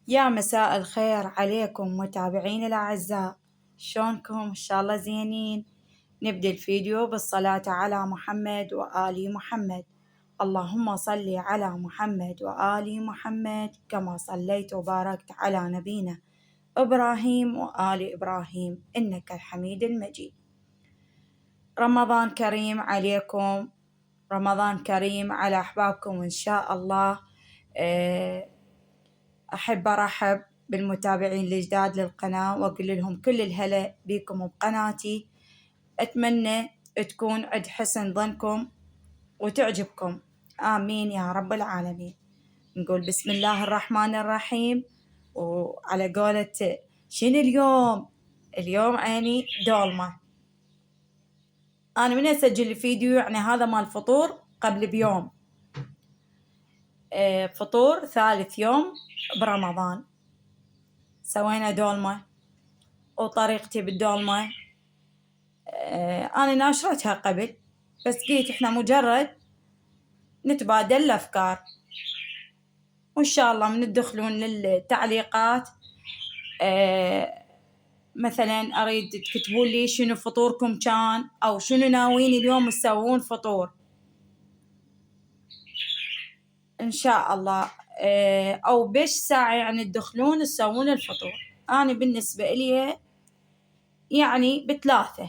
يا مساء الخير عليكم متابعين الأعزاء، شلونكم؟ إن شاء الله زينين. نبدأ الفيديو بالصلاة على محمد وآل محمد. اللهم صل على محمد وآل محمد كما صليت وباركت على نبينا إبراهيم وآل إبراهيم إنك الحميد المجيد. رمضان كريم عليكم، رمضان كريم على أحبابكم إن شاء الله. أحب أرحب بالمتابعين الجداد للقناة وأقول لهم كل الهلا بكم بقناتي. أتمنى تكون عند حسن ظنكم وتعجبكم، آمين يا رب العالمين. نقول بسم الله الرحمن الرحيم. وعلى قولة شنو اليوم عيني دولمة. أنا من أسجل الفيديو يعني هذا مال فطور قبل بيوم، فطور ثالث يوم برمضان. سوينا دولمة وطريقتي بالدولمة أنا ناشرتها قبل، بس قلت إحنا مجرد نتبادل الأفكار، وإن شاء الله من تدخلون للتعليقات مثلا أريد تكتبون لي شنو فطوركم كان، أو شنو ناويين اليوم تسوون فطور إن شاء الله، أو بيش ساعة يعني تدخلون تسوون الفطور. أنا بالنسبة إلي يعني ب3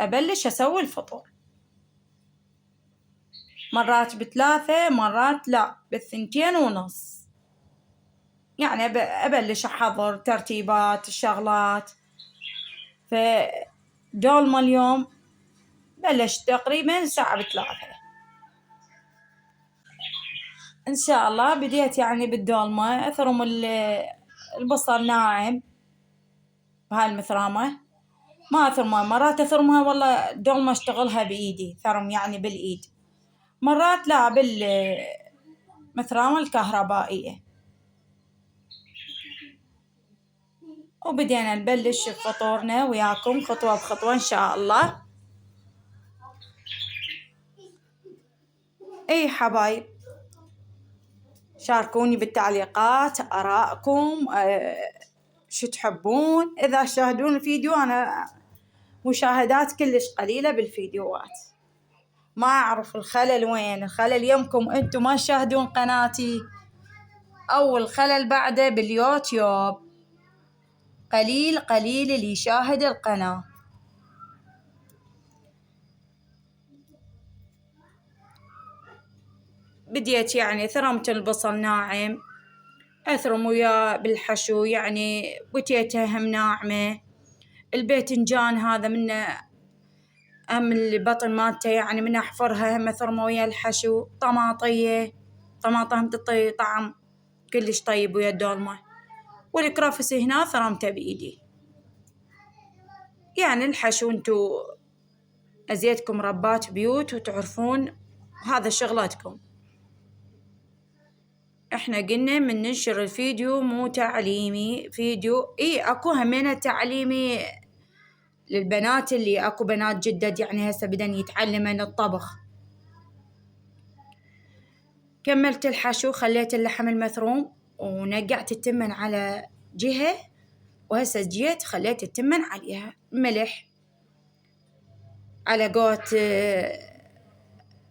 أبلش أسوي الفطور، مرات ب3 مرات لا ب2:30، يعني أبلش أحضر ترتيبات الشغلات. فدولمة اليوم بلش تقريبا الساعة 3 إن شاء الله. بديت يعني بالدولمة أثرم البصل ناعم بهاي المثرامة، ما أثرمها، مرات أثرمها والله دولمة أشتغلها بإيدي ثرم يعني بالإيد، مرات لا بالمثرامة الكهربائية. وبدينا نبلش فطورنا وياكم خطوة بخطوة إن شاء الله. أي حبايب شاركوني بالتعليقات آراءكم، شو تحبون. إذا تشاهدون الفيديو، أنا مشاهدات كلش قليلة بالفيديوهات، ما أعرف الخلل وين. الخلل يمكم أنتم ما تشاهدون قناتي، أو الخلل بعده باليوتيوب. قليل اللي يشاهد القناة. بديت يعني ثرمت البصل ناعم، أثرم وياه بالحشو، يعني بتيته هم ناعمة. الباذنجان هذا منه هم البطن مالته، يعني من أحفرها هم أثرمه ويا الحشو. طماطية هم تعطي طعم كلش طيب ويا الدولمة. والكرفس هنا ثرمته بإيدي. يعني الحشو انتو أزيدكم ربات بيوت وتعرفون هذا شغلتكم. احنا قلنا من ننشر الفيديو مو تعليمي، فيديو اكو همينة تعليمي للبنات، اللي اكو بنات جدد يعني هسه بدن يتعلمن الطبخ. كملت الحشو، خليت اللحم المثروم ونقعت التمن على جهة، وهسه جيت خليت التمن عليها ملح على قوت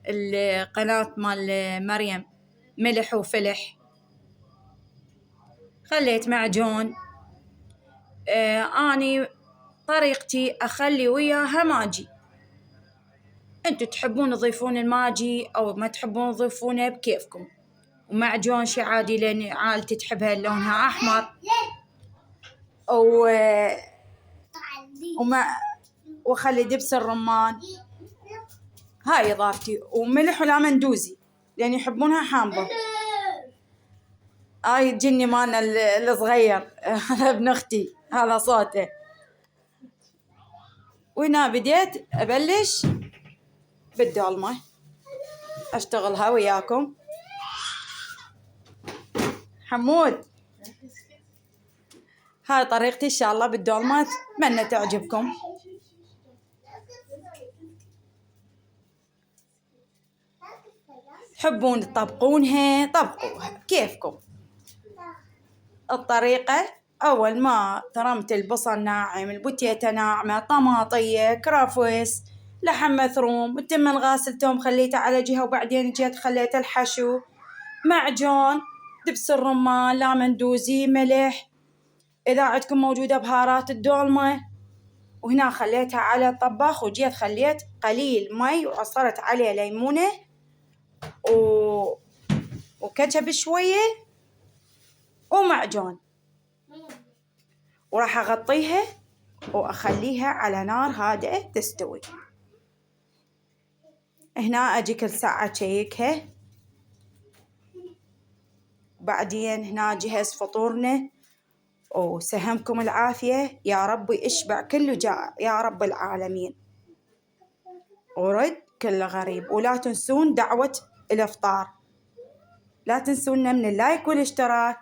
القناة مال مريم، ملح وفلح. خليت معجون. أني طريقتي أخلي وياها ماجي، أنتوا تحبون تضيفون الماجي أو ما تحبون تضيفونه بكيفكم. ومعجون شي عادي لأن عائلتي تحبها لونها أحمر. وخلي دبس الرمان، هاي إضافتي. وملح ولا مندوزي لأن يحبونها حامضة. هاي الجني مالنا الصغير هذا ابن أختي، هذا صوته. وهنا بديت أبلش بالدولمة أشتغلها وياكم. حمود، هاي طريقتي إن شاء الله بالدولمة، أتمنى تعجبكم. تحبون تطبقونها طبقوها كيفكم. الطريقة: أول ما ترمت البصل ناعم، البوتيتا ناعمة، طماطية، كرفس، لحم مثروم، وتم غاسل توم خليته على جهة، وبعدين جيت خليت الحشو، معجون، دبس الرمان، لامندوزي، ملح، إذا عندكم موجودة بهارات الدولمة. وهنا خليتها على الطباخ، وجيت خليت قليل مي وعصرت عليه ليمونة وكاتشب شوية ومعجون، وراح أغطيها وأخليها على نار هادئة تستوي. هنا أجي كل ساعة أشيكها. بعدين هنا جهز فطورنا، وسهمكم العافية، يا رب يشبع كل جائع يا رب العالمين، ورد كل غريب. ولا تنسون دعوة الإفطار، لا تنسونا من اللايك والاشتراك.